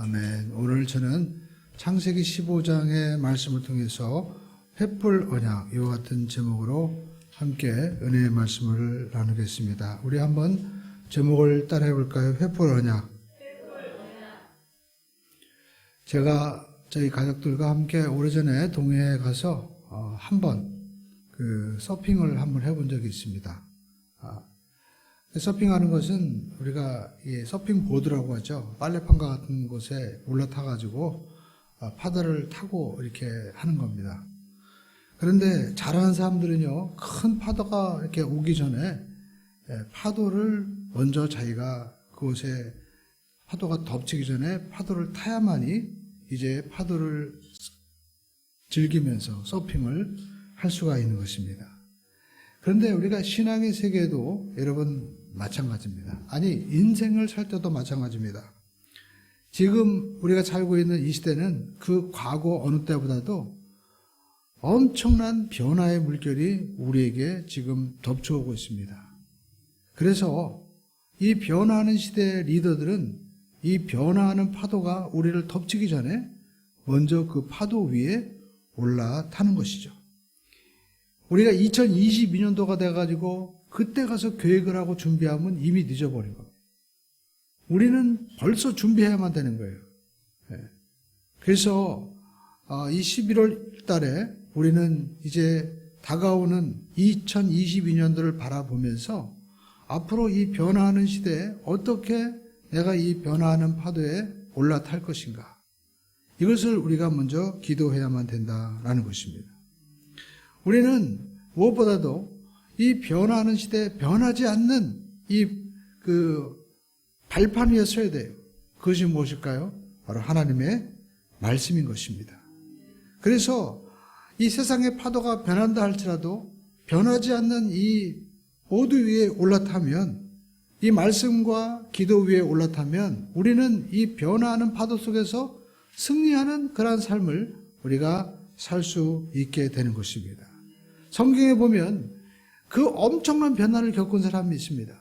아멘. 오늘 저는 창세기 15장의 말씀을 통해서 횃불 언약 이와 같은 제목으로 함께 은혜의 말씀을 나누겠습니다. 우리 한번 제목을 따라해 볼까요? 횃불 언약. 제가 저희 가족들과 함께 오래전에 동해에 가서 한번 서핑을 한번 해본 적이 있습니다. 서핑하는 것은 우리가 서핑 보드라고 하죠. 빨래판과 같은 곳에 올라타가지고 파도를 타고 이렇게 하는 겁니다. 그런데 잘하는 사람들은요, 큰 파도가 이렇게 오기 전에 파도를 먼저 자기가 그곳에 파도가 덮치기 전에 파도를 타야만이 이제 파도를 즐기면서 서핑을 할 수가 있는 것입니다. 그런데 우리가 신앙의 세계도 여러분 마찬가지입니다. 아니, 인생을 살 때도 마찬가지입니다. 지금 우리가 살고 있는 이 시대는 그 과거 어느 때보다도 엄청난 변화의 물결이 우리에게 지금 덮쳐오고 있습니다. 그래서 이 변화하는 시대의 리더들은 이 변화하는 파도가 우리를 덮치기 전에 먼저 그 파도 위에 올라타는 것이죠. 우리가 2022년도가 돼가지고 그때 가서 계획을 하고 준비하면 이미 늦어버린 겁니다. 우리는 벌써 준비해야만 되는 거예요. 그래서 이 11월 달에 우리는 이제 다가오는 2022년도를 바라보면서 앞으로 이 변화하는 시대에 어떻게 내가 이 변화하는 파도에 올라탈 것인가, 이것을 우리가 먼저 기도해야만 된다라는 것입니다. 우리는 무엇보다도 이 변화하는 시대에 변하지 않는 발판 위에 서야 돼요. 그것이 무엇일까요? 바로 하나님의 말씀인 것입니다. 그래서 이 세상의 파도가 변한다 할지라도 변하지 않는 이 보드 위에 올라타면, 이 말씀과 기도 위에 올라타면 우리는 이 변화하는 파도 속에서 승리하는 그러한 삶을 우리가 살 수 있게 되는 것입니다. 성경에 보면 그 엄청난 변화를 겪은 사람이 있습니다.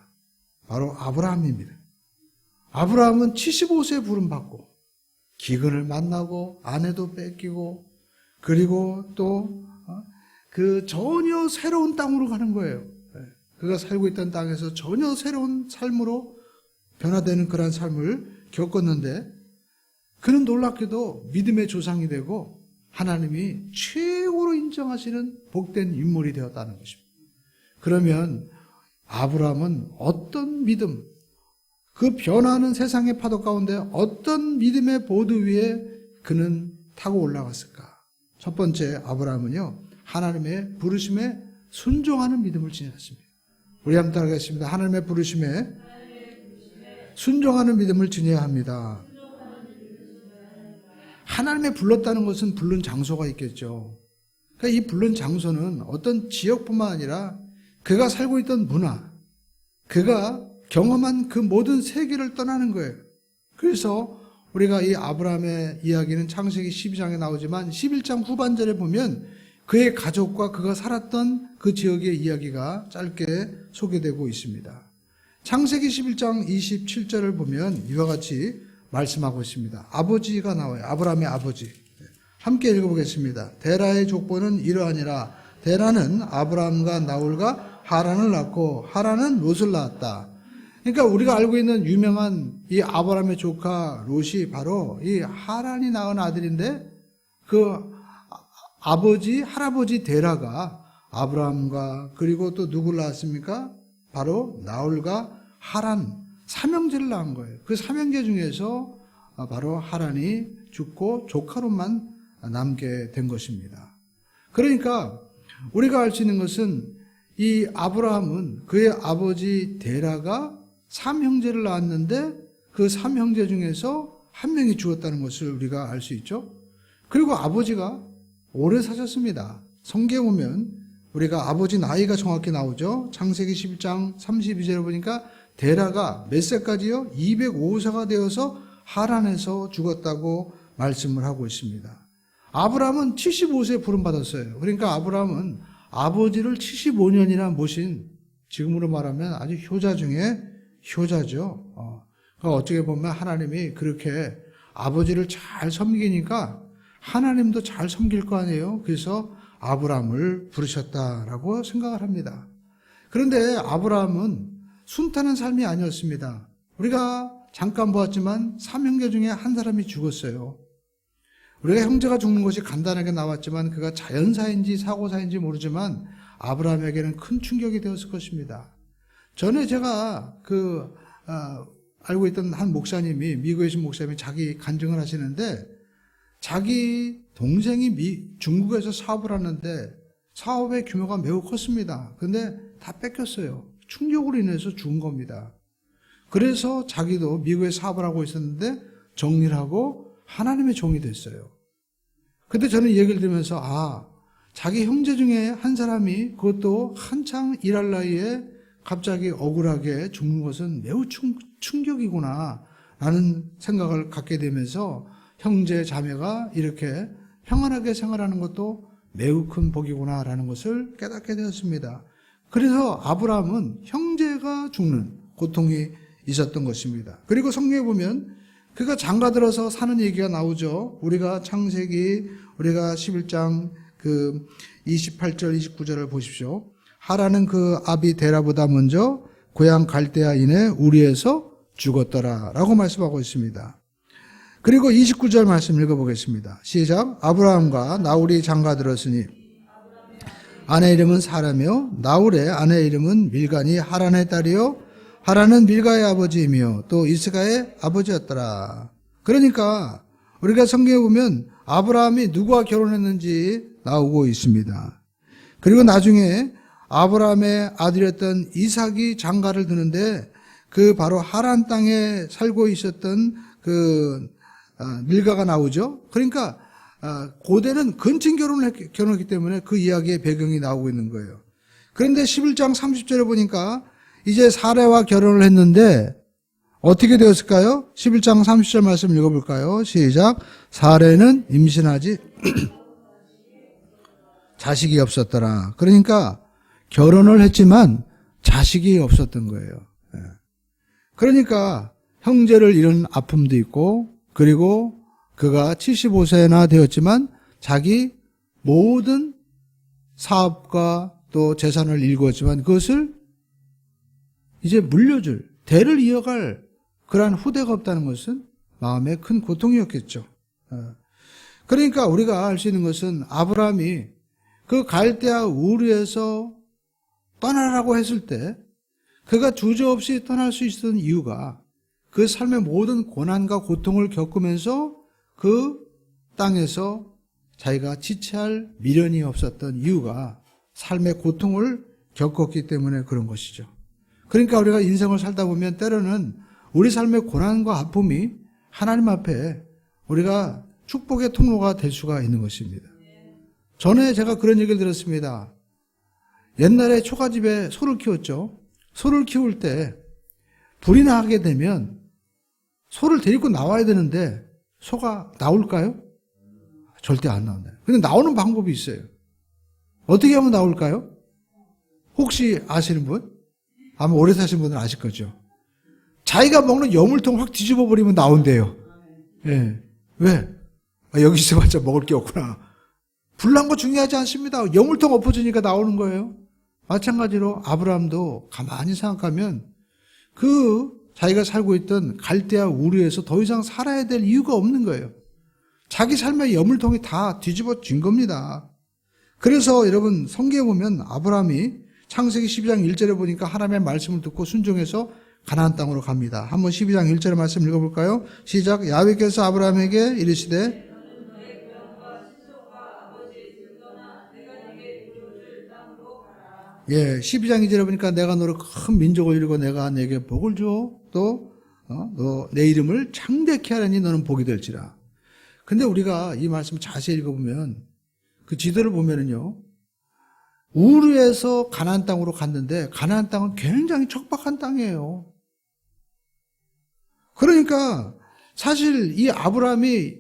바로 아브라함입니다. 아브라함은 75세에 부름받고 기근을 만나고 아내도 뺏기고 그리고 또 전혀 새로운 땅으로 가는 거예요. 그가 살고 있던 땅에서 전혀 새로운 삶으로 변화되는 그런 삶을 겪었는데, 그는 놀랍게도 믿음의 조상이 되고 하나님이 최고로 인정하시는 복된 인물이 되었다는 것입니다. 그러면 아브라함은 어떤 믿음, 그 변화하는 세상의 파도 가운데 어떤 믿음의 보드 위에 그는 타고 올라갔을까? 첫 번째, 아브라함은요, 하나님의 부르심에 순종하는 믿음을 지녔습니다. 우리 한번 따라하겠습니다. 하나님의 부르심에 순종하는 믿음을 지녀야 합니다. 하나님의 불렀다는 것은 부른 장소가 있겠죠. 그러니까 이 부른 장소는 어떤 지역뿐만 아니라 그가 살고 있던 문화, 그가 경험한 그 모든 세계를 떠나는 거예요. 그래서 우리가 이 아브라함의 이야기는 창세기 12장에 나오지만 11장 후반절에 보면 그의 가족과 그가 살았던 그 지역의 이야기가 짧게 소개되고 있습니다. 창세기 11장 27절을 보면 이와 같이 말씀하고 있습니다. 아버지가 나와요. 아브라함의 아버지. 함께 읽어보겠습니다. 데라의 족보는 이러하니라. 데라는 아브라함과 나홀과 하란을 낳고 하란은 롯을 낳았다. 그러니까 우리가 알고 있는 유명한 이 아브라함의 조카 롯이 바로 이 하란이 낳은 아들인데, 그 아버지, 할아버지 데라가 아브라함과 그리고 또 누구를 낳았습니까? 바로 나홀과 하란, 삼형제를 낳은 거예요. 그 삼형제 중에서 바로 하란이 죽고 조카로만 남게 된 것입니다. 그러니까 우리가 알 수 있는 것은 이 아브라함은 그의 아버지 데라가 삼형제를 낳았는데 그 삼형제 중에서 한 명이 죽었다는 것을 우리가 알 수 있죠. 그리고 아버지가 오래 사셨습니다. 성경에 보면 우리가 아버지 나이가 정확히 나오죠. 창세기 11장 32절에 보니까 데라가 몇 세까지요? 205세가 되어서 하란에서 죽었다고 말씀을 하고 있습니다. 아브라함은 75세에 부름받았어요. 그러니까 아브라함은 아버지를 75년이나 모신, 지금으로 말하면 아주 효자 중에 효자죠. 어떻게 보면 하나님이 그렇게 아버지를 잘 섬기니까 하나님도 잘 섬길 거 아니에요. 그래서 아브라함을 부르셨다라고 생각을 합니다. 그런데 아브라함은 순탄한 삶이 아니었습니다. 우리가 잠깐 보았지만 3형제 중에 한 사람이 죽었어요. 우리가 형제가 죽는 것이 간단하게 나왔지만 그가 자연사인지 사고사인지 모르지만 아브라함에게는 큰 충격이 되었을 것입니다. 전에 제가 알고 있던 한 목사님이, 미국에 계신 목사님이 자기 간증을 하시는데 자기 동생이 중국에서 사업을 하는데 사업의 규모가 매우 컸습니다. 그런데 다 뺏겼어요. 충격으로 인해서 죽은 겁니다. 그래서 자기도 미국에 사업을 하고 있었는데 정리를 하고 하나님의 종이 됐어요. 그때 저는 이 얘기를 들으면서 자기 형제 중에 한 사람이 그것도 한창 일할 나이에 갑자기 억울하게 죽는 것은 매우 충격이구나 라는 생각을 갖게 되면서 형제 자매가 이렇게 평안하게 생활하는 것도 매우 큰 복이구나 라는 것을 깨닫게 되었습니다. 그래서 아브라함은 형제가 죽는 고통이 있었던 것입니다. 그리고 성경에 보면 그가 장가들어서 사는 얘기가 나오죠. 우리가 창세기 우리가 11장 28절 29절을 보십시오. 하라는 그 아비 데라보다 먼저 고향 갈대아인의 우리에서 죽었더라 라고 말씀하고 있습니다. 그리고 29절 말씀 읽어보겠습니다. 시작. 아브라함과 나홀이 장가들었으니 아내 이름은 사라며 나홀의 아내 이름은 밀가니 하란의 딸이요 하란은 밀가의 아버지이며 또 이스가의 아버지였더라. 그러니까 우리가 성경에 보면 아브라함이 누구와 결혼했는지 나오고 있습니다. 그리고 나중에 아브라함의 아들이었던 이삭이 장가를 드는데 그 바로 하란 땅에 살고 있었던 밀가가 나오죠. 그러니까 고대는 근친 결혼했기 때문에 그 이야기의 배경이 나오고 있는 거예요. 그런데 11장 30절에 보니까 이제 사레와 결혼을 했는데 어떻게 되었을까요? 11장 30절 말씀 읽어볼까요? 시작. 사레는 임신하지 자식이 없었더라. 그러니까 결혼을 했지만 자식이 없었던 거예요. 그러니까 형제를 잃은 아픔도 있고 그리고 그가 75세나 되었지만 자기 모든 사업과 또 재산을 일구었지만 그것을 이제 물려줄, 대를 이어갈 그러한 후대가 없다는 것은 마음에 큰 고통이었겠죠. 그러니까 우리가 알 수 있는 것은 아브라함이 그 갈대아 우르에서 떠나라고 했을 때 그가 주저없이 떠날 수 있었던 이유가 그 삶의 모든 고난과 고통을 겪으면서 그 땅에서 자기가 지체할 미련이 없었던 이유가 삶의 고통을 겪었기 때문에 그런 것이죠. 그러니까 우리가 인생을 살다 보면 때로는 우리 삶의 고난과 아픔이 하나님 앞에 우리가 축복의 통로가 될 수가 있는 것입니다. 전에 제가 그런 얘기를 들었습니다. 옛날에 초가집에 소를 키웠죠. 소를 키울 때 불이 나게 되면 소를 데리고 나와야 되는데 소가 나올까요? 절대 안 나온다. 근데 나오는 방법이 있어요. 어떻게 하면 나올까요? 혹시 아시는 분? 아마 오래 사신 분은 아실 거죠. 자기가 먹는 여물통 확 뒤집어 버리면 나온대요. 예. 왜? 여기 있어봤자 먹을 게 없구나. 불난 거 중요하지 않습니다. 여물통 엎어지니까 나오는 거예요. 마찬가지로 아브라함도 가만히 생각하면 자기가 살고 있던 갈대아 우르에서 더 이상 살아야 될 이유가 없는 거예요. 자기 삶의 여물통이 다 뒤집어진 겁니다. 그래서 여러분 성경에 보면 아브라함이 창세기 12장 1절에 보니까 하나님의 말씀을 듣고 순종해서 가나안 땅으로 갑니다. 한번 12장 1절의 말씀 읽어볼까요? 시작. 야훼께서 아브라함에게 이르시되 예, 12장 2절에 보니까 내가 너를 큰 민족을 이루고 내가 내게 복을 줘. 또 너 내 이름을 창대케 하려니 너는 복이 될지라. 근데 우리가 이 말씀을 자세히 읽어보면 그 지도를 보면은요. 우르에서 가나안 땅으로 갔는데 가나안 땅은 굉장히 척박한 땅이에요. 그러니까 사실 이 아브라함이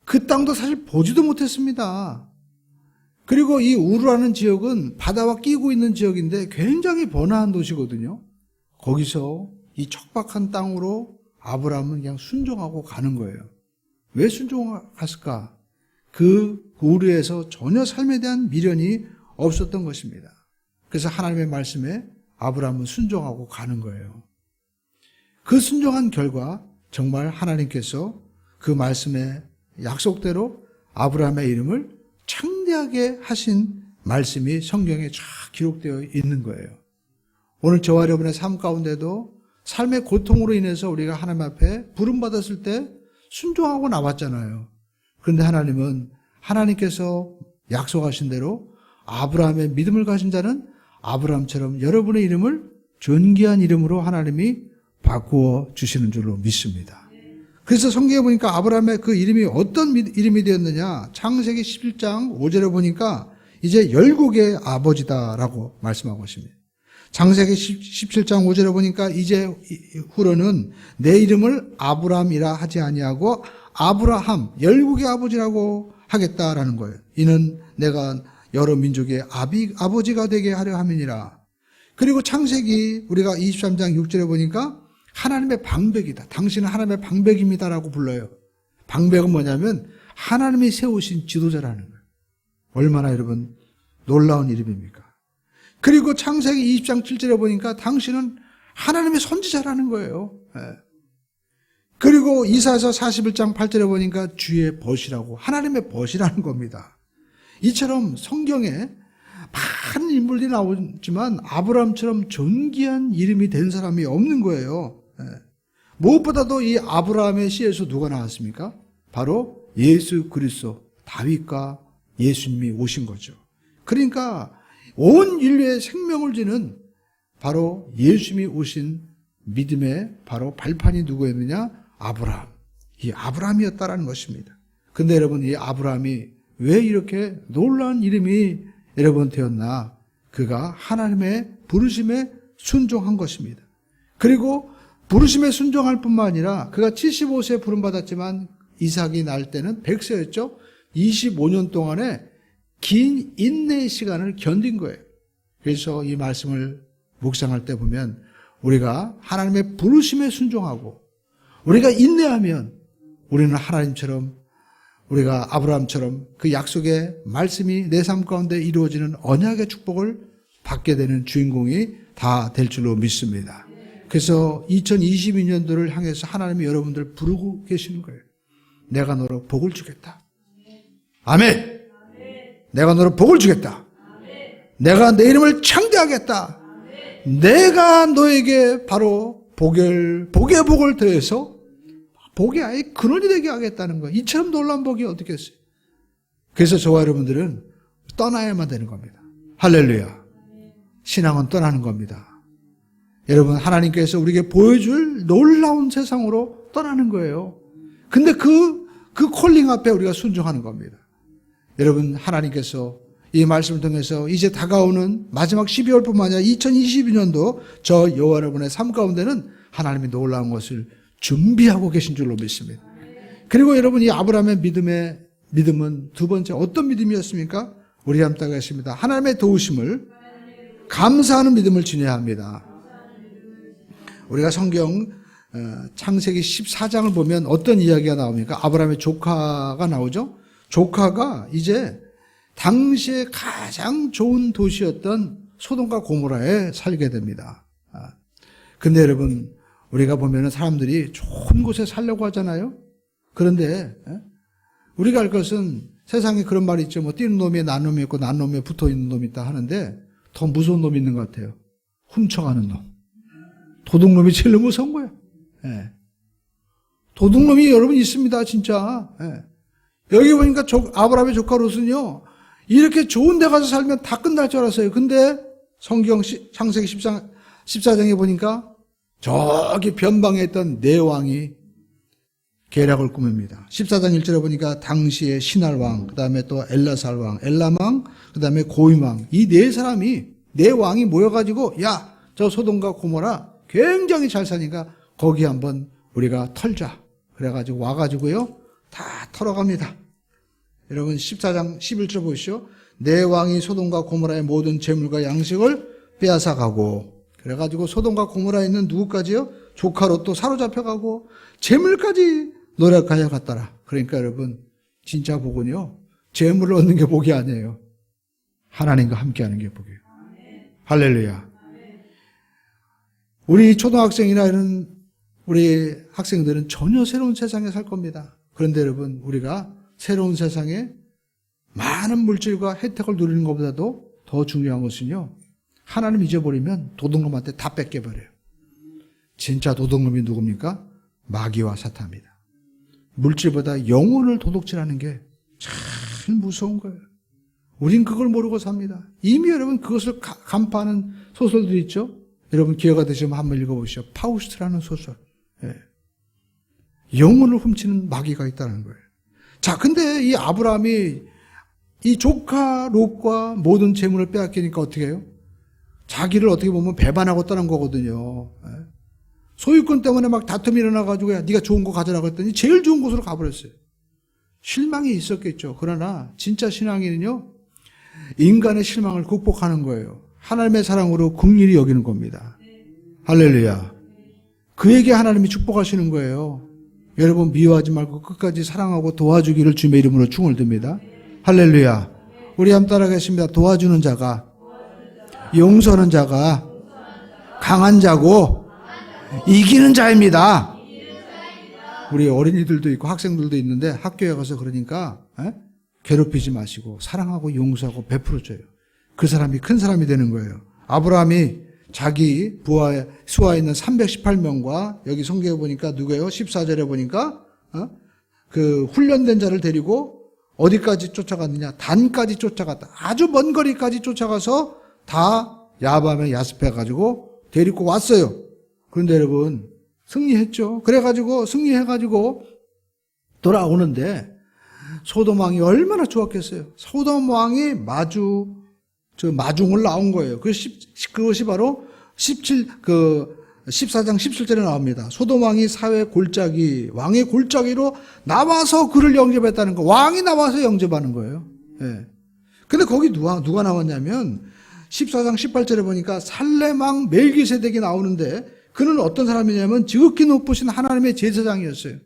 그 땅도 사실 보지도 못했습니다. 그리고 이 우르라는 지역은 바다와 끼고 있는 지역인데 굉장히 번화한 도시거든요. 거기서 이 척박한 땅으로 아브라함은 그냥 순종하고 가는 거예요. 왜 순종했을까? 그 우리에서 전혀 삶에 대한 미련이 없었던 것입니다. 그래서 하나님의 말씀에 아브라함은 순종하고 가는 거예요. 그 순종한 결과 정말 하나님께서 그 말씀의 약속대로 아브라함의 이름을 창대하게 하신 말씀이 성경에 쫙 기록되어 있는 거예요. 오늘 저와 여러분의 삶 가운데도 삶의 고통으로 인해서 우리가 하나님 앞에 부름받았을 때 순종하고 나왔잖아요. 그런데 하나님은 하나님께서 약속하신 대로 아브라함의 믿음을 가진 자는 아브라함처럼 여러분의 이름을 존귀한 이름으로 하나님이 바꾸어 주시는 줄로 믿습니다. 그래서 성경에 보니까 아브라함의 그 이름이 어떤 이름이 되었느냐, 창세기 11장 5절에 보니까 이제 열국의 아버지다라고 말씀하고 있습니다. 창세기 17장 5절에 보니까 이제 후로는 내 이름을 아브라함이라 하지 아니하고 아브라함, 열국의 아버지라고 하겠다라는 거예요. 이는 내가 여러 민족의 아버지가 되게 하려 함이니라. 그리고 창세기 우리가 23장 6절에 보니까 하나님의 방백이다. 당신은 하나님의 방백입니다라고 불러요. 방백은 뭐냐면 하나님이 세우신 지도자라는 거예요. 얼마나 여러분 놀라운 이름입니까? 그리고 창세기 20장 7절에 보니까 당신은 하나님의 선지자라는 거예요. 그리고 이사야서 41장 8절에 보니까 주의 벗이라고, 하나님의 벗이라는 겁니다. 이처럼 성경에 많은 인물들이 나오지만 아브라함처럼 존귀한 이름이 된 사람이 없는 거예요. 무엇보다도 이 아브라함의 씨에서 누가 나왔습니까? 바로 예수 그리스도, 다윗과 예수님이 오신 거죠. 그러니까 온 인류의 생명을 주는 바로 예수님이 오신 믿음의 바로 발판이 누구였느냐? 아브라함. 이 아브라함이었다라는 것입니다. 근데 여러분, 이 아브라함이 왜 이렇게 놀라운 이름이 여러분 되었나? 그가 하나님의 부르심에 순종한 것입니다. 그리고 부르심에 순종할 뿐만 아니라 그가 75세에 부름받았지만 이삭이 날 때는 100세였죠. 25년 동안에 긴 인내의 시간을 견딘 거예요. 그래서 이 말씀을 묵상할 때 보면 우리가 하나님의 부르심에 순종하고 우리가 인내하면 우리는 하나님처럼, 우리가 아브라함처럼 그 약속의 말씀이 내 삶 가운데 이루어지는 언약의 축복을 받게 되는 주인공이 다 될 줄로 믿습니다. 그래서 2022년도를 향해서 하나님이 여러분들 부르고 계시는 거예요. 내가 너로 복을 주겠다. 아멘. 내가 너로 복을 주겠다. 내가 내 이름을 창대하겠다. 내가 너에게 바로 복의 복을 더해서 복이 아예 근원이 되게 하겠다는 거예요. 이처럼 놀라운 복이 어떻게 있어요? 그래서 저와 여러분들은 떠나야만 되는 겁니다. 할렐루야. 신앙은 떠나는 겁니다. 여러분, 하나님께서 우리에게 보여줄 놀라운 세상으로 떠나는 거예요. 근데 그 콜링 앞에 우리가 순종하는 겁니다. 여러분, 하나님께서 이 말씀을 통해서 이제 다가오는 마지막 12월뿐만 아니라 2022년도 저 여호와 여러분의 삶 가운데는 하나님이 놀라운 것을 준비하고 계신 줄로 믿습니다. 그리고 여러분, 이 아브라함의 믿음은 두 번째 어떤 믿음이었습니까? 우리 함께 하겠습니다. 하나님의 도우심을 감사하는 믿음을 지녀야 합니다. 우리가 성경 창세기 14장을 보면 어떤 이야기가 나옵니까? 아브라함의 조카가 나오죠. 조카가 이제 당시에 가장 좋은 도시였던 소돔과 고모라에 살게 됩니다. 근데 여러분, 우리가 보면은 사람들이 좋은 곳에 살려고 하잖아요. 그런데 우리가 알 것은 세상에 그런 말이 있죠. 뭐 뛰는 놈에 난 놈이 있고 난 놈에 붙어 있는 놈이 있다 하는데 더 무서운 놈이 있는 것 같아요. 훔쳐가는 놈. 도둑놈이 제일 무서운 거예요. 도둑놈이 여러분 있습니다, 진짜. 여기 보니까 아브라함의 조카 롯은요, 이렇게 좋은 데 가서 살면 다 끝날 줄 알았어요. 근데 성경 창세기 14장에 보니까 저기 변방에 있던 네 왕이 계략을 꾸밉니다. 14장 1절에 보니까 당시의 신할왕, 그 다음에 또 엘라살왕, 엘람왕, 그 다음에 고임왕, 이 네 사람이, 네 왕이 모여가지고, 야, 저 소돔과 고모라 굉장히 잘 사니까 거기 한번 우리가 털자. 그래가지고 와가지고요, 다 털어갑니다. 여러분 14장 11절 보시죠. 네 왕이 소돔과 고모라의 모든 재물과 양식을 빼앗아가고, 그래가지고 소돔과 고모라에 있는 누구까지요? 조카 롯도 사로잡혀가고 재물까지 노력하여 갔더라. 그러니까 여러분, 진짜 복은요, 재물을 얻는 게 복이 아니에요. 하나님과 함께하는 게 복이에요. 할렐루야. 우리 초등학생이나 이런 우리 학생들은 전혀 새로운 세상에 살 겁니다. 그런데 여러분, 우리가 새로운 세상에 많은 물질과 혜택을 누리는 것보다도 더 중요한 것은요, 하나님 잊어버리면 도둑놈한테 다 뺏겨버려요. 진짜 도둑놈이 누굽니까? 마귀와 사탄입니다. 물질보다 영혼을 도둑질하는 게 제일 무서운 거예요. 우린 그걸 모르고 삽니다. 이미 여러분 그것을 간파하는 소설들이 있죠. 여러분 기회가 되시면 한번 읽어보시죠. 파우스트라는 소설. 예. 영혼을 훔치는 마귀가 있다는 거예요. 자, 근데 이 아브라함이 이 조카 롯과 모든 재물을 빼앗기니까 어떻게 해요? 자기를 어떻게 보면 배반하고 떠난 거거든요. 예. 소유권 때문에 막 다툼이 일어나가지고, 야, 네가 좋은 거 가져라고 했더니 제일 좋은 곳으로 가버렸어요. 실망이 있었겠죠. 그러나 진짜 신앙인은요, 인간의 실망을 극복하는 거예요. 하나님의 사랑으로 긍휼히 여기는 겁니다. 할렐루야. 그에게 하나님이 축복하시는 거예요. 여러분 미워하지 말고 끝까지 사랑하고 도와주기를 주님의 이름으로 충을 듭니다. 할렐루야. 우리 함께 따라가겠습니다. 도와주는 자가, 용서하는 자가 강한 자고 이기는 자입니다. 우리 어린이들도 있고 학생들도 있는데 학교에 가서 그러니까 괴롭히지 마시고 사랑하고 용서하고 베풀어줘요. 그 사람이 큰 사람이 되는 거예요. 아브라함이 자기 부하에 수하에 있는 318명과 여기 성경에 보니까 누구예요? 14절에 보니까 그 훈련된 자를 데리고 어디까지 쫓아갔느냐? 단까지 쫓아갔다. 아주 먼 거리까지 쫓아가서 다 야밤에 야습해가지고 데리고 왔어요. 그런데 여러분 승리했죠. 그래가지고 승리해가지고 돌아오는데 소돔 왕이 얼마나 좋았겠어요. 소돔 왕이 마중을 나온 거예요. 그것이 바로 14장 17절에 나옵니다. 소돔 왕이 사회 골짜기, 왕의 골짜기로 나와서 그를 영접했다는 거. 왕이 나와서 영접하는 거예요. 예. 근데 거기 누가 나왔냐면 14장 18절에 보니까 살렘 왕 멜기세덱이 나오는데 그는 어떤 사람이냐면 지극히 높으신 하나님의 제사장이었어요.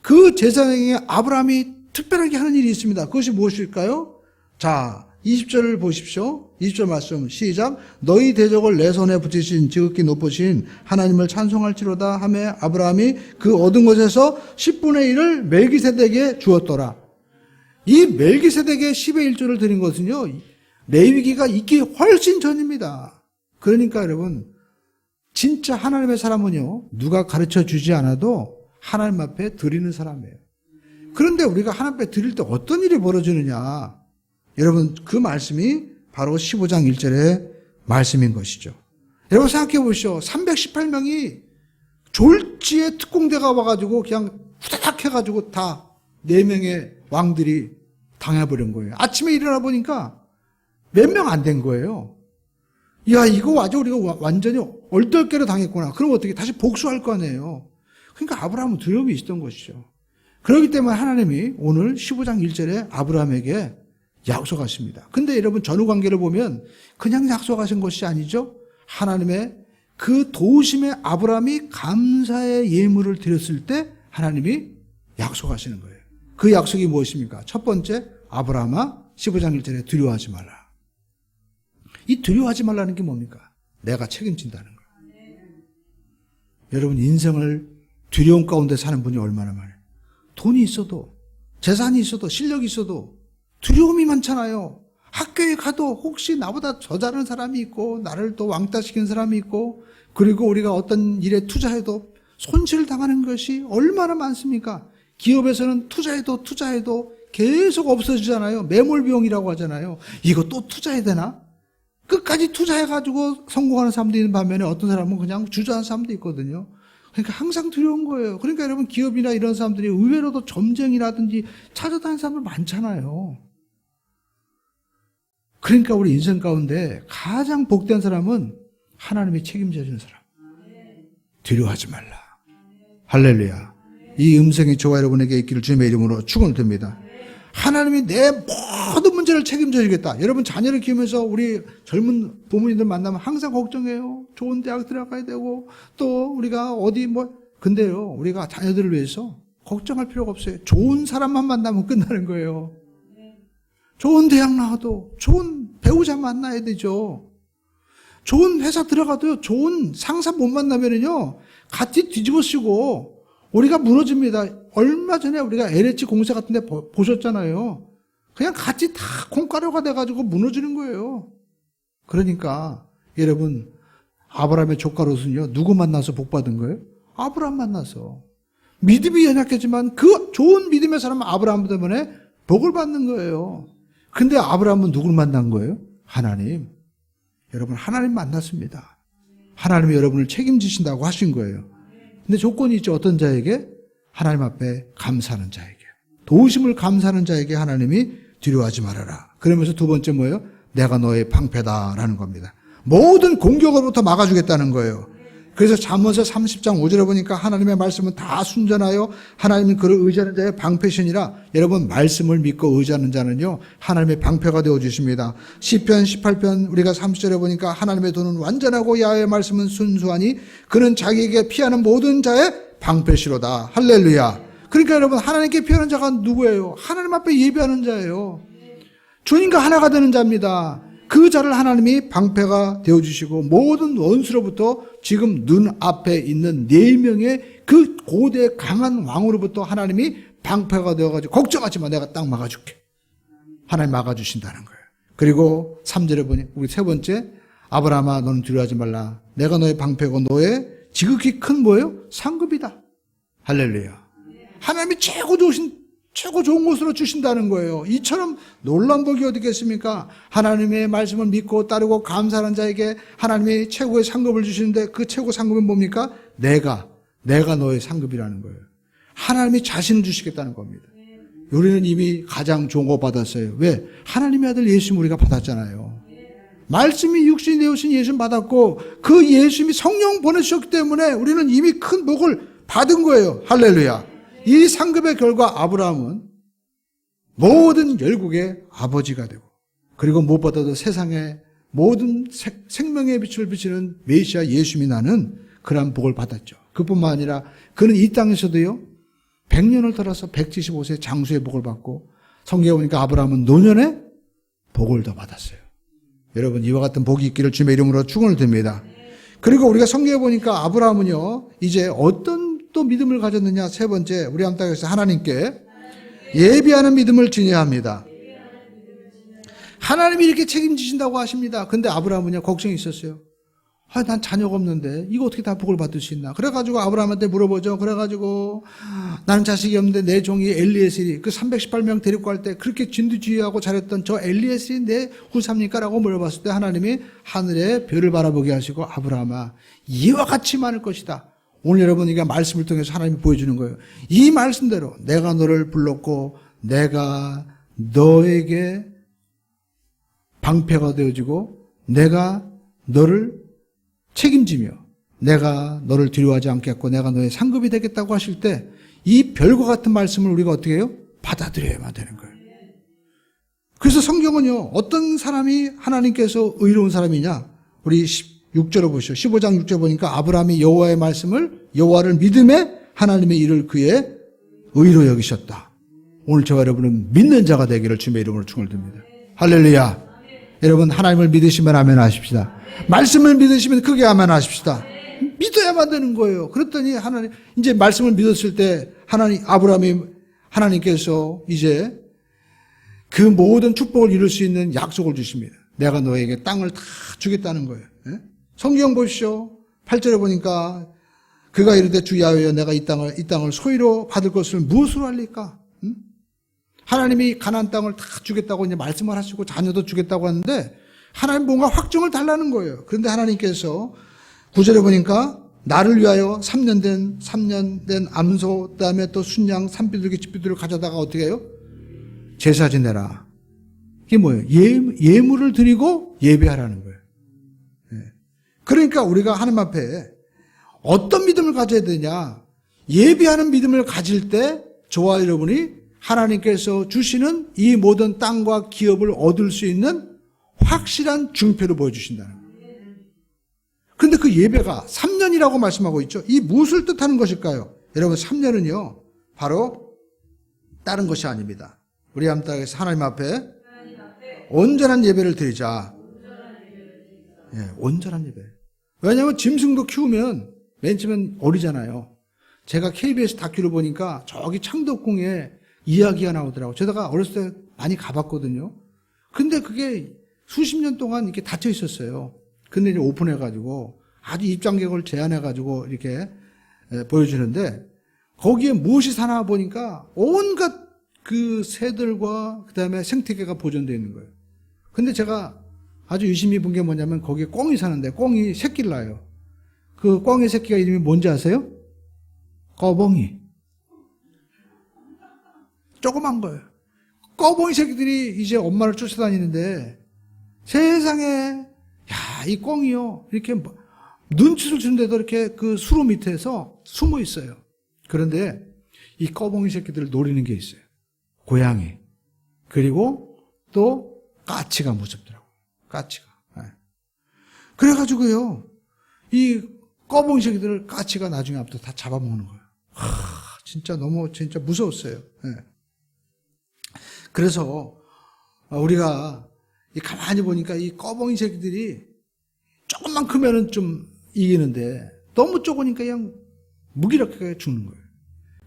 그 제사장에 아브라함이 특별하게 하는 일이 있습니다. 그것이 무엇일까요? 자, 20절을 보십시오. 20절 말씀 시작. 너희 대적을 내 손에 붙이신 지극히 높으신 하나님을 찬송할지로다 하며 아브라함이 그 얻은 것에서 10분의 1을 멜기세덱에게 주었더라. 이 멜기세덱의 10의 1조를 드린 것은요, 레위기가 있기 훨씬 전입니다. 그러니까 여러분, 진짜 하나님의 사람은요, 누가 가르쳐 주지 않아도 하나님 앞에 드리는 사람이에요. 그런데 우리가 하나님 앞에 드릴 때 어떤 일이 벌어지느냐? 여러분, 그 말씀이 바로 15장 1절의 말씀인 것이죠. 여러분 생각해 보시죠. 318명이 졸지에 특공대가 와가지고 그냥 후다닥 해가지고 다 4명의 왕들이 당해버린 거예요. 아침에 일어나 보니까 몇 명 안 된 거예요. 야, 이거 아주 우리가 완전히 얼떨결에 당했구나. 그럼 어떻게 다시 복수할 거 아니에요. 그러니까 아브라함은 두려움이 있었던 것이죠. 그렇기 때문에 하나님이 오늘 15장 1절에 아브라함에게 약속하십니다. 근데 여러분 전후 관계를 보면 그냥 약속하신 것이 아니죠. 하나님의 그 도우심에 아브라함이 감사의 예물을 드렸을 때 하나님이 약속하시는 거예요. 그 약속이 무엇입니까? 첫 번째, 아브라함아 15장 1절에 두려워하지 말라. 이 두려워하지 말라는 게 뭡니까? 내가 책임진다는 거예요. 여러분 인생을 두려움 가운데 사는 분이 얼마나 많아요. 돈이 있어도 재산이 있어도 실력이 있어도 두려움이 많잖아요. 학교에 가도 혹시 나보다 더 잘하는 사람이 있고 나를 또 왕따시키는 사람이 있고 그리고 우리가 어떤 일에 투자해도 손실을 당하는 것이 얼마나 많습니까? 기업에서는 투자해도 계속 없어지잖아요. 매몰 비용이라고 하잖아요. 이거 또 투자해야 되나? 끝까지 투자해가지고 성공하는 사람도 있는 반면에 어떤 사람은 그냥 주저하는 사람도 있거든요. 그러니까 항상 두려운 거예요. 그러니까 여러분 기업이나 이런 사람들이 의외로도 점쟁이라든지 찾아다니는 사람들 많잖아요. 그러니까 우리 인생 가운데 가장 복된 사람은 하나님이 책임져 주는 사람. 두려워하지 말라. 할렐루야. 이 음성이 저와 여러분에게 있기를 주님의 이름으로 축원을 드립니다. 하나님이 내 모든 문제를 책임져 주겠다. 여러분 자녀를 키우면서 우리 젊은 부모님들 만나면 항상 걱정해요. 좋은 대학 들어가야 되고 또 우리가 어디 근데요. 우리가 자녀들을 위해서 걱정할 필요가 없어요. 좋은 사람만 만나면 끝나는 거예요. 좋은 대학 나와도 좋은 배우자 만나야 되죠. 좋은 회사 들어가도 좋은 상사 못 만나면은요, 같이 뒤집어쓰고 우리가 무너집니다. 얼마 전에 우리가 LH 공사 같은 데 보셨잖아요. 그냥 같이 다 콩가루가 돼가지고 무너지는 거예요. 그러니까 여러분, 아브라함의 조카 롯은요, 누구 만나서 복 받은 거예요? 아브라함 만나서. 믿음이 연약했지만 그 좋은 믿음의 사람은 아브라함 때문에 복을 받는 거예요. 근데 아브라함은 누굴 만난 거예요? 하나님. 여러분, 하나님 만났습니다. 하나님이 여러분을 책임지신다고 하신 거예요. 근데 조건이 있죠. 어떤 자에게? 하나님 앞에 감사하는 자에게. 도우심을 감사하는 자에게 하나님이 두려워하지 말아라. 그러면서 두 번째 뭐예요? 내가 너의 방패다라는 겁니다. 모든 공격으로부터 막아주겠다는 거예요. 그래서 잠언서 30장 5절에 보니까 하나님의 말씀은 다 순전하여 하나님은 그를 의지하는 자의 방패시니라. 여러분, 말씀을 믿고 의지하는 자는요, 하나님의 방패가 되어주십니다. 시편 18편 우리가 30절에 보니까 하나님의 도는 완전하고 야훼의 말씀은 순수하니 그는 자기에게 피하는 모든 자의 방패시로다. 할렐루야. 그러니까 여러분, 하나님께 피하는 자가 누구예요? 하나님 앞에 예배하는 자예요. 주님과 하나가 되는 자입니다. 그 자를 하나님이 방패가 되어주시고 모든 원수로부터 지금 눈앞에 있는 4명의 그 고대 강한 왕으로부터 하나님이 방패가 되어가지고 걱정하지 마, 내가 딱 막아줄게. 하나님 막아주신다는 거예요. 그리고 3절에 보니 우리 세 번째, 아브라함아 너는 두려워하지 말라. 내가 너의 방패고 너의 지극히 큰 뭐예요? 상급이다. 할렐루야. 하나님이 최고 좋은 곳으로 주신다는 거예요. 이처럼 놀라운 복이 어디 있겠습니까? 하나님의 말씀을 믿고 따르고 감사하는 자에게 하나님이 최고의 상급을 주시는데 그 최고 상급은 뭡니까? 내가 너의 상급이라는 거예요. 하나님이 자신을 주시겠다는 겁니다. 우리는 이미 가장 좋은 거 받았어요. 왜? 하나님의 아들 예수님 우리가 받았잖아요. 말씀이 육신이 되어신 예수님 받았고 그 예수님이 성령 보내주셨기 때문에 우리는 이미 큰 복을 받은 거예요. 할렐루야. 이 상급의 결과 아브라함은 모든 열국의 아버지가 되고 그리고 무엇보다도 세상의 모든 생명의 빛을 비치는 메시아 예수님이 나는 그러한 복을 받았죠. 그뿐만 아니라 그는 이 땅에서도요 100년을 살아서 175세 장수의 복을 받고 성경에 보니까 아브라함은 노년에 복을 더 받았어요. 여러분, 이와 같은 복이 있기를 주님의 이름으로 축원을 드립니다. 그리고 우리가 성경에 보니까 아브라함은요 이제 어떤 또 믿음을 가졌느냐? 세 번째, 우리 함께해서 하나님께 예비하는 믿음을 지녀야 합니다. 하나님이 이렇게 책임지신다고 하십니다. 근데 아브라함은요 걱정이 있었어요. 난 자녀가 없는데 이거 어떻게 다 복을 받을 수 있나? 그래가지고 아브라함한테 물어보죠. 그래가지고 나는 자식이 없는데 내 종이 엘리에셀이 그 318명 데리고 갈 때 그렇게 진두지휘하고 잘했던 저 엘리에셀이 내 후사입니까? 라고 물어봤을 때 하나님이 하늘의 별을 바라보게 하시고 아브라함아 이와 같이 많을 것이다. 오늘 여러분에게 말씀을 통해서 하나님이 보여주는 거예요. 이 말씀대로 내가 너를 불렀고 내가 너에게 방패가 되어주고 내가 너를 책임지며 내가 너를 두려워하지 않겠고 내가 너의 상급이 되겠다고 하실 때 이 별과 같은 말씀을 우리가 어떻게 해요? 받아들여야만 되는 거예요. 그래서 성경은요 어떤 사람이 하나님께서 의로운 사람이냐? 우리 6절을 보시죠. 15장 6절 보니까 아브라함이 여호와의 말씀을 여호와를 믿음에 하나님의 일을 그의 의로 여기셨다. 오늘 저와 여러분은 믿는 자가 되기를 주님의 이름으로 축원을 드립니다. 할렐루야. 여러분 하나님을 믿으시면 아멘 하십시다. 말씀을 믿으시면 크게 아멘 하십시다. 믿어야만 되는 거예요. 그랬더니 하나님 이제 말씀을 믿었을 때 하나님께서 이제 그 모든 축복을 이룰 수 있는 약속을 주십니다. 내가 너에게 땅을 다 주겠다는 거예요. 성경 보십시오. 8절에 보니까 그가 이르되 주 야훼여 내가 이 땅을 소유로 받을 것을 무엇으로 할리까? 하나님이 가나안 땅을 다 주겠다고 이제 말씀을 하시고 자녀도 주겠다고 하는데 하나님 뭔가 확정을 달라는 거예요. 그런데 하나님께서 9절에 보니까 나를 위하여 3년 된 암소 그다음에 또 순양 산비둘기 집비둘을 가져다가 어떻게 해요? 제사 지내라. 이게 뭐예요? 예물을 드리고 예배하라는 거예요. 그러니까 우리가 하나님 앞에 어떤 믿음을 가져야 되냐? 예배하는 믿음을 가질 때 저와 여러분이 하나님께서 주시는 이 모든 땅과 기업을 얻을 수 있는 확실한 증표를 보여주신다는 거예요. 그런데 그 예배가 3년이라고 말씀하고 있죠. 이 무엇을 뜻하는 것일까요? 여러분 3년은요. 바로 다른 것이 아닙니다. 우리 함께해서 하나님 앞에 온전한 예배를 드리자. 예, 온전한 예배. 왜냐하면 짐승도 키우면 맨 처음엔 어리잖아요. 제가 KBS 다큐를 보니까 저기 창덕궁에 이야기가 나오더라고요. 제가 어렸을 때 많이 가봤거든요. 근데 그게 수십 년 동안 이렇게 닫혀 있었어요. 근데 이제 오픈해가지고 아주 입장객을 제한해가지고 이렇게 보여주는데 거기에 무엇이 사나 보니까 온갖 그 새들과 그 다음에 생태계가 보존되어 있는 거예요. 근데 제가 아주 유심히 본 게 뭐냐면 거기에 꿩이 사는데 꿩이 새끼를 낳아요. 그 꿩의 새끼가 이름이 뭔지 아세요? 꺼벙이. 조그만 거예요. 꺼벙이 새끼들이 이제 엄마를 쫓아다니는데 세상에 야, 이 꿩이요 이렇게 눈치를 주는데도 이렇게 그 수로 밑에서 숨어 있어요. 그런데 이 꺼벙이 새끼들을 노리는 게 있어요. 고양이. 그리고 또 까치가 무섭더라고요. 까치가. 네. 그래가지고요, 이 꺼벙이 새끼들을 까치가 나중에 앞부터 다 잡아먹는 거예요. 진짜 너무 진짜 무서웠어요. 네. 그래서 우리가 가만히 보니까 이 꺼벙이 새끼들이 조금만 크면은 좀 이기는데 너무 적으니까 그냥 무기력하게 죽는 거예요.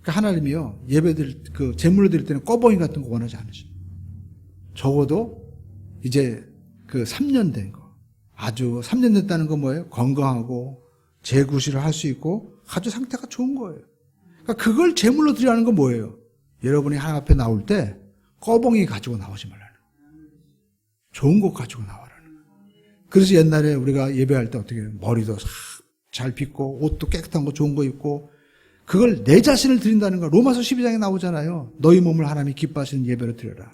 그러니까 하나님이요, 예배드릴, 제물을 드릴 때는 꺼벙이 같은 거 원하지 않으셔. 적어도 이제 3년 된 거. 아주 3년 됐다는 건 뭐예요? 건강하고 재구실을 할 수 있고 아주 상태가 좋은 거예요. 그러니까 그걸 제물로 드리라는 건 뭐예요? 여러분이 하나님 앞에 나올 때 꺼벙이 가지고 나오지 말라는 거예요. 좋은 것 가지고 나와라는 거예요. 그래서 옛날에 우리가 예배할 때 어떻게 해요? 머리도 잘 빗고 옷도 깨끗한 거 좋은 거 입고 그걸 내 자신을 드린다는 거. 로마서 12장에 나오잖아요. 너희 몸을 하나님이 기뻐하시는 예배로 드려라.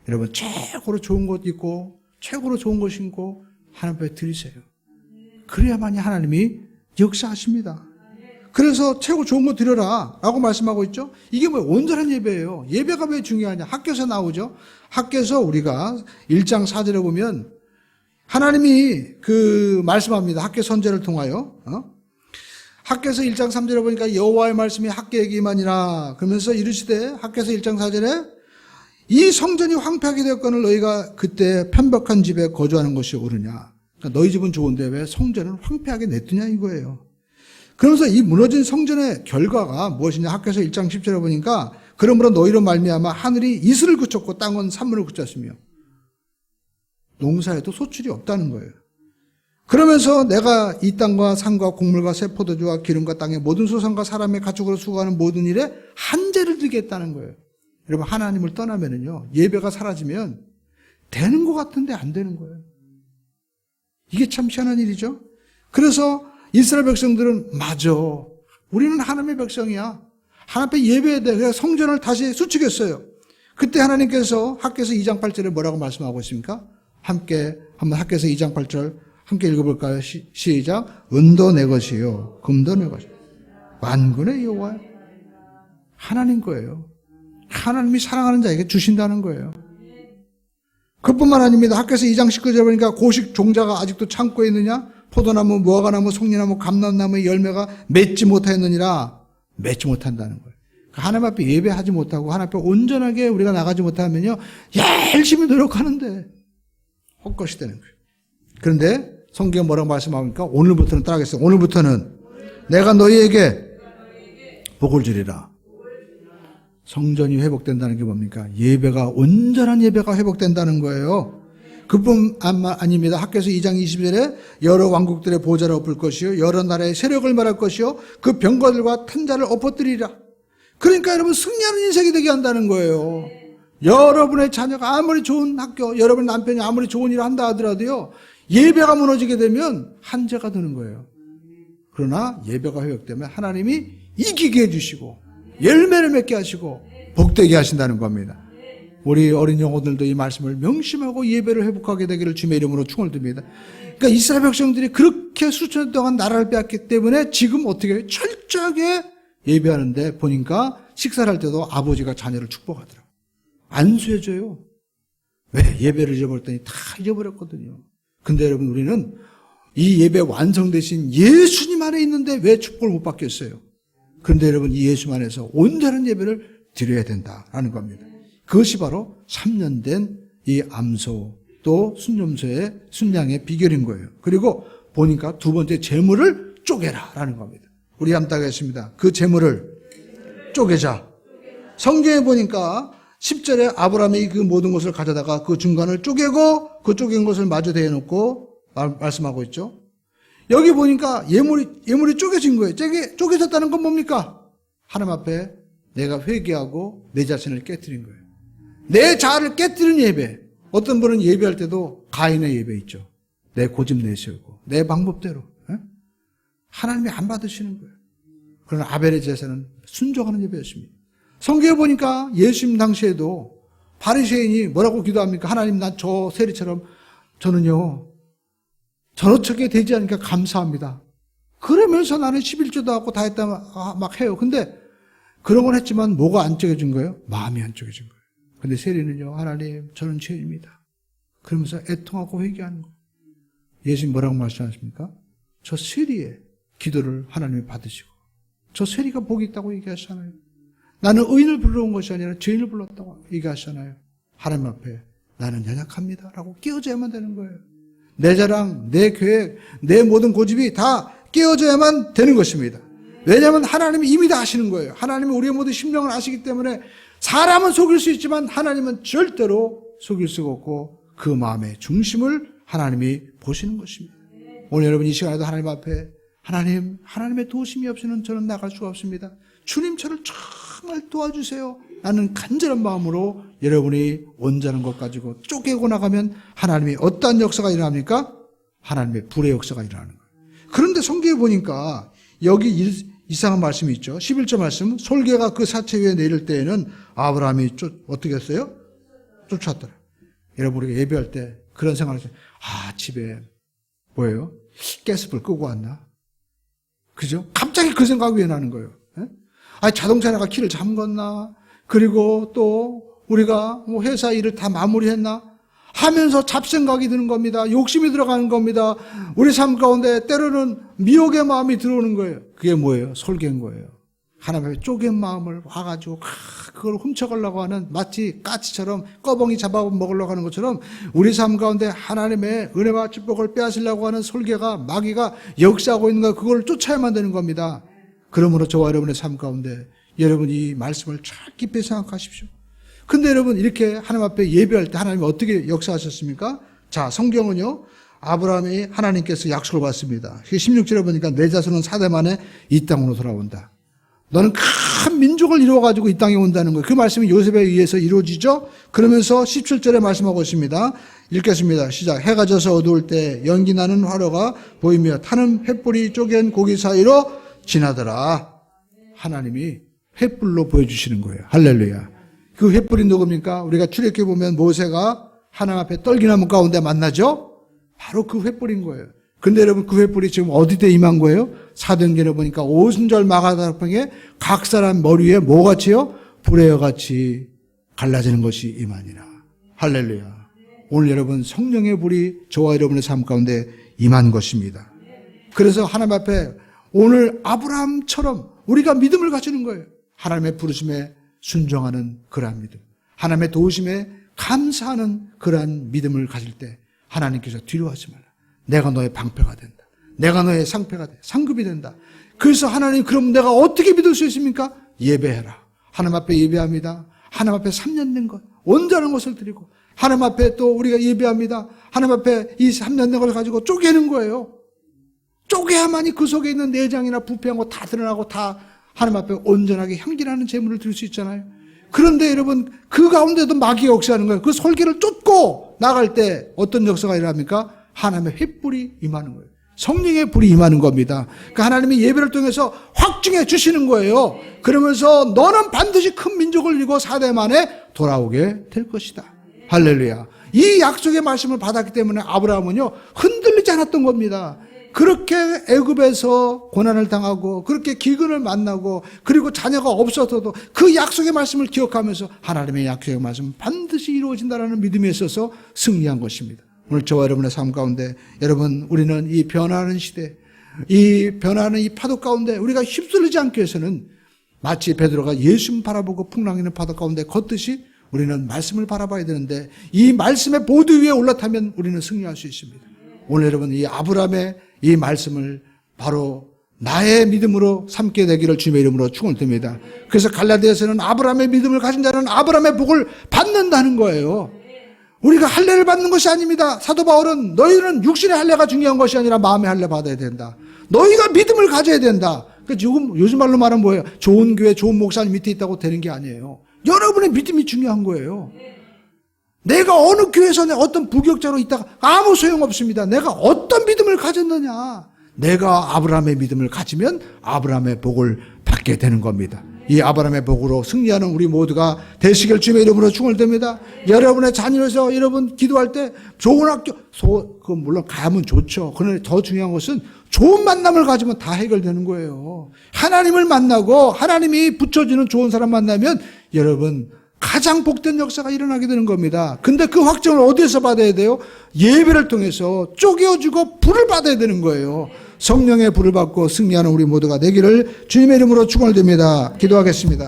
여러분 최고로 좋은 옷 입고 최고로 좋은 거 신고 하나님 앞에 드리세요. 그래야만이 하나님이 역사하십니다. 그래서 최고 좋은 거 드려라 라고 말씀하고 있죠. 이게 뭐예요? 온전한 예배예요. 예배가 왜 중요하냐? 학교에서 나오죠. 학교에서 우리가 1장 4절에 보면 하나님이 말씀합니다. 학교 선제를 통하여. 학교에서 1장 3절에 보니까 여호와의 말씀이 학교에게 임하니라 그러면서 이르시되 학교에서 1장 4절에 이 성전이 황폐하게 되었거늘 너희가 그때 편박한 집에 거주하는 것이 옳으냐. 그러니까 너희 집은 좋은데 왜 성전을 황폐하게 냈느냐 이거예요. 그러면서 이 무너진 성전의 결과가 무엇이냐. 학교에서 1장 10절에 보니까 그러므로 너희로 말미암아 하늘이 이슬을 그쳤고 땅은 산물을 그쳤으며 농사에도 소출이 없다는 거예요. 그러면서 내가 이 땅과 산과 곡물과 새 포도주와 기름과 땅의 모든 소산과 사람의 가축으로 수고하는 모든 일에 한제를 들겠다는 거예요. 여러분 하나님을 떠나면은요 예배가 사라지면 되는 것 같은데 안 되는 거예요. 이게 참 희한한 일이죠. 그래서 이스라엘 백성들은 맞아. 우리는 하나님의 백성이야. 하나님 앞에 예배해야 돼. 그래서 성전을 다시 수축했어요. 그때 하나님께서 학교에서 2장 8절에 뭐라고 말씀하고 있습니까? 함께 한번 학교에서 2장 8절 함께 읽어볼까요? 시작. 은도 내 것이요 금도 내 것이요 만군의 여호와 하나님 거예요. 하나님이 사랑하는 자에게 주신다는 거예요. 그뿐만 아닙니다. 학교에서 2장 19절에 보니까 고식 종자가 아직도 창고에 있느냐? 포도나무, 무화과나무, 송리나무, 감람나무의 열매가 맺지 못하였느니라. 맺지 못한다는 거예요. 하나님 앞에 예배하지 못하고 하나님 앞에 온전하게 우리가 나가지 못하면요 열심히 노력하는데 헛것이 되는 거예요. 그런데 성경에 뭐라고 말씀합니까? 오늘부터는 따라하겠어요. 오늘부터는 내가 너희에게 복을 주리라. 성전이 회복된다는 게 뭡니까? 예배가 온전한 예배가 회복된다는 거예요. 그뿐 아닙니다. 학교에서 2장 20절에 여러 왕국들의 보좌를 엎을 것이요 여러 나라의 세력을 말할 것이요 그 병거들과 탄자를 엎어뜨리리라. 그러니까 여러분 승리하는 인생이 되게 한다는 거예요. 여러분의 자녀가 아무리 좋은 학교, 여러분 남편이 아무리 좋은 일을 한다 하더라도요 예배가 무너지게 되면 한계가 드는 거예요. 그러나 예배가 회복되면 하나님이 이기게 해주시고 열매를 맺게 하시고 복되게 하신다는 겁니다. 우리 어린 영혼들도 이 말씀을 명심하고 예배를 회복하게 되기를 주님의 이름으로 축원드립니다. 그러니까 이스라엘 백성들이 그렇게 수천 년 동안 나라를 빼앗기 때문에 지금 어떻게 해요? 철저하게 예배하는데 보니까 식사를 할 때도 아버지가 자녀를 축복하더라고요. 안수해줘요. 왜? 예배를 잊어버렸더니 다 잊어버렸거든요. 근데 여러분 우리는 이 예배 완성되신 예수님 안에 있는데 왜 축복을 못 받겠어요? 그런데 여러분 이 예수 안에서 온전한 예배를 드려야 된다라는 겁니다. 그것이 바로 3년 된 이 암소 또 순념소의 순양의 비결인 거예요. 그리고 보니까 두 번째 재물을 쪼개라라는 겁니다. 우리 한번 하겠습니다. 그 재물을 쪼개자. 성경에 보니까 10절에 아브라함이 그 모든 것을 가져다가 그 중간을 쪼개고 그 쪼갠 것을 마저 대놓고 말씀하고 있죠. 여기 보니까 예물이 쪼개진 거예요. 쪼개졌다는 건 뭡니까? 하나님 앞에 내가 회개하고 내 자신을 깨뜨린 거예요. 내 자아를 깨뜨린 예배. 어떤 분은 예배할 때도 가인의 예배 있죠. 내 고집 내세우고 내 방법대로. 하나님이 안 받으시는 거예요. 그러나 아벨의 제사는 순종하는 예배였습니다. 성경에 보니까 예수님 당시에도 바리새인이 뭐라고 기도합니까? 하나님, 난 저 세리처럼 저는요 저렇게 되지 않으니까 감사합니다. 그러면서 나는 11조도 하고 다 했다 막 해요. 근데 그런 건 했지만 뭐가 안 쪼개진 거예요? 마음이 안 쪼개진 거예요. 근데 세리는요, 하나님 저는 죄인입니다. 그러면서 애통하고 회개하는 거예요. 예수님 뭐라고 말씀하십니까? 저 세리의 기도를 하나님이 받으시고 저 세리가 복이 있다고 얘기하시잖아요. 나는 의인을 불러온 것이 아니라 죄인을 불렀다고 얘기하시잖아요. 하나님 앞에 나는 연약합니다 라고 깨어져야만 되는 거예요. 내 자랑, 내 계획, 내 모든 고집이 다 깨어져야만 되는 것입니다. 왜냐하면 하나님이 이미 다 아시는 거예요. 하나님이 우리의 모든 심령을 아시기 때문에 사람은 속일 수 있지만 하나님은 절대로 속일 수가 없고 그 마음의 중심을 하나님이 보시는 것입니다. 오늘 여러분 이 시간에도 하나님 앞에 하나님의 도우심이 없이는 저는 나갈 수가 없습니다. 주님 저를 정말 도와주세요. 나는 간절한 마음으로 여러분이 온전한 것 가지고 쪼개고 나가면 하나님이 어떠한 역사가 일어납니까? 하나님의 불의 역사가 일어나는 거예요. 그런데 성경에 보니까 여기 이상한 말씀이 있죠. 11절 말씀, 솔개가 그 사체 위에 내릴 때에는 아브라함이 어떻게 했어요? 쫓았더라. 여러분 우리가 예배할 때 그런 생각을 해요. 집에 뭐예요? 가스불 끄고 왔나? 그죠? 갑자기 그 생각이 왜 나는 거예요? 자동차가 키를 잠궜나? 그리고 또 우리가 뭐 회사 일을 다 마무리했나? 하면서 잡생각이 드는 겁니다. 욕심이 들어가는 겁니다. 우리 삶 가운데 때로는 미혹의 마음이 들어오는 거예요. 그게 뭐예요? 솔개인 거예요. 하나님의 쪼갠 마음을 와가지고 그걸 훔쳐가려고 하는, 마치 까치처럼 꺼벙이 잡아 먹으려고 하는 것처럼 우리 삶 가운데 하나님의 은혜와 축복을 빼앗으려고 하는 솔개가, 마귀가 역사하고 있는 거, 그걸 쫓아야만 되는 겁니다. 그러므로 저와 여러분의 삶 가운데 여러분이 이 말씀을 잘 깊이 생각하십시오. 근데 여러분 이렇게 하나님 앞에 예배할 때 하나님이 어떻게 역사하셨습니까? 자, 성경은요, 아브라함이 하나님께서 약속을 받습니다. 16절에 보니까 내 자손은 4대 만에 이 땅으로 돌아온다. 너는 큰 민족을 이루어가지고 이 땅에 온다는 거예요. 그 말씀이 요셉에 의해서 이루어지죠. 그러면서 17절에 말씀하고 있습니다. 읽겠습니다. 시작. 해가 져서 어두울 때 연기 나는 화로가 보이며 타는 횃불이 쪼갠 고기 사이로 지나더라. 하나님이 횃불로 보여주시는 거예요. 할렐루야. 그 횃불이 누굽니까? 우리가 출애굽해 보면 모세가 하나님 앞에 떨기나무 가운데 만나죠? 바로 그 횃불인 거예요. 근데 여러분 그 횃불이 지금 어디에 임한 거예요? 사도행전에 보니까 오순절 마가다락방에 각 사람 머리 위에 뭐같이요? 불의 같이 갈라지는 것이 임하니라. 할렐루야. 오늘 여러분 성령의 불이 저와 여러분의 삶 가운데 임한 것입니다. 그래서 하나님 앞에 오늘 아브라함처럼 우리가 믿음을 가지는 거예요. 하나님의 부르심에 순종하는 그러한 믿음, 하나님의 도우심에 감사하는 그러한 믿음을 가질 때 하나님께서 뒤로 하지 말라. 내가 너의 방패가 된다. 내가 너의 상패가 된다. 상급이 된다. 그래서 하나님, 그럼 내가 어떻게 믿을 수 있습니까? 예배해라. 하나님 앞에 예배합니다. 하나님 앞에 3년 된 것, 온전한 것을 드리고, 하나님 앞에 또 우리가 예배합니다. 하나님 앞에 이 3년 된 걸 가지고 쪼개는 거예요. 쪼개야만이 그 속에 있는 내장이나 부패한 거 다 드러나고 다 하나님 앞에 온전하게 향기나는 제물을 드릴 수 있잖아요. 그런데 여러분 그 가운데도 마귀가 역사하는 거예요. 그 솔개를 쫓고 나갈 때 어떤 역사가 일어납니까? 하나님의 횃불이 임하는 거예요. 성령의 불이 임하는 겁니다. 그러니까 하나님이 예배를 통해서 확증해 주시는 거예요. 그러면서 너는 반드시 큰 민족을 이루고 4대 만에 돌아오게 될 것이다. 할렐루야. 이 약속의 말씀을 받았기 때문에 아브라함은요 흔들리지 않았던 겁니다. 그렇게 애굽에서 고난을 당하고 그렇게 기근을 만나고 그리고 자녀가 없어서도 그 약속의 말씀을 기억하면서 하나님의 약속의 말씀은 반드시 이루어진다는 믿음에 있어서 승리한 것입니다. 오늘 저와 여러분의 삶 가운데 여러분 우리는 이 변화하는 시대, 이 변화하는 이 파도 가운데 우리가 휩쓸리지 않기 위해서는 마치 베드로가 예수님 바라보고 풍랑이는 파도 가운데 걷듯이 우리는 말씀을 바라봐야 되는데 이 말씀의 보드 위에 올라타면 우리는 승리할 수 있습니다. 오늘 여러분 이 아브라함의 이 말씀을 바로 나의 믿음으로 삼게 되기를 주님의 이름으로 축원드립니다. 그래서 갈라디아서는 아브라함의 믿음을 가진 자는 아브라함의 복을 받는다는 거예요. 우리가 할례를 받는 것이 아닙니다. 사도 바울은 너희는 육신의 할례가 중요한 것이 아니라 마음의 할례 받아야 된다. 너희가 믿음을 가져야 된다. 요즘 말로 말하면 뭐예요? 좋은 교회, 좋은 목사님 밑에 있다고 되는 게 아니에요. 여러분의 믿음이 중요한 거예요. 내가 어느 교회에서 어떤 부격자로 있다가 아무 소용없습니다. 내가 어떤 믿음을 가졌느냐. 내가 아브라함의 믿음을 가지면 아브라함의 복을 받게 되는 겁니다. 이 아브라함의 복으로 승리하는 우리 모두가 되시길 주님의 이름으로 축원드립니다. 여러분의 자녀에서 여러분 기도할 때 좋은 학교, 물론 가면 좋죠. 그러나 더 중요한 것은 좋은 만남을 가지면 다 해결되는 거예요. 하나님을 만나고 하나님이 붙여주는 좋은 사람 만나면 여러분 가장 복된 역사가 일어나게 되는 겁니다. 근데 그 확정을 어디에서 받아야 돼요? 예배를 통해서 쪼개어주고 불을 받아야 되는 거예요. 성령의 불을 받고 승리하는 우리 모두가 되기를 주님의 이름으로 축원을 드립니다. 기도하겠습니다.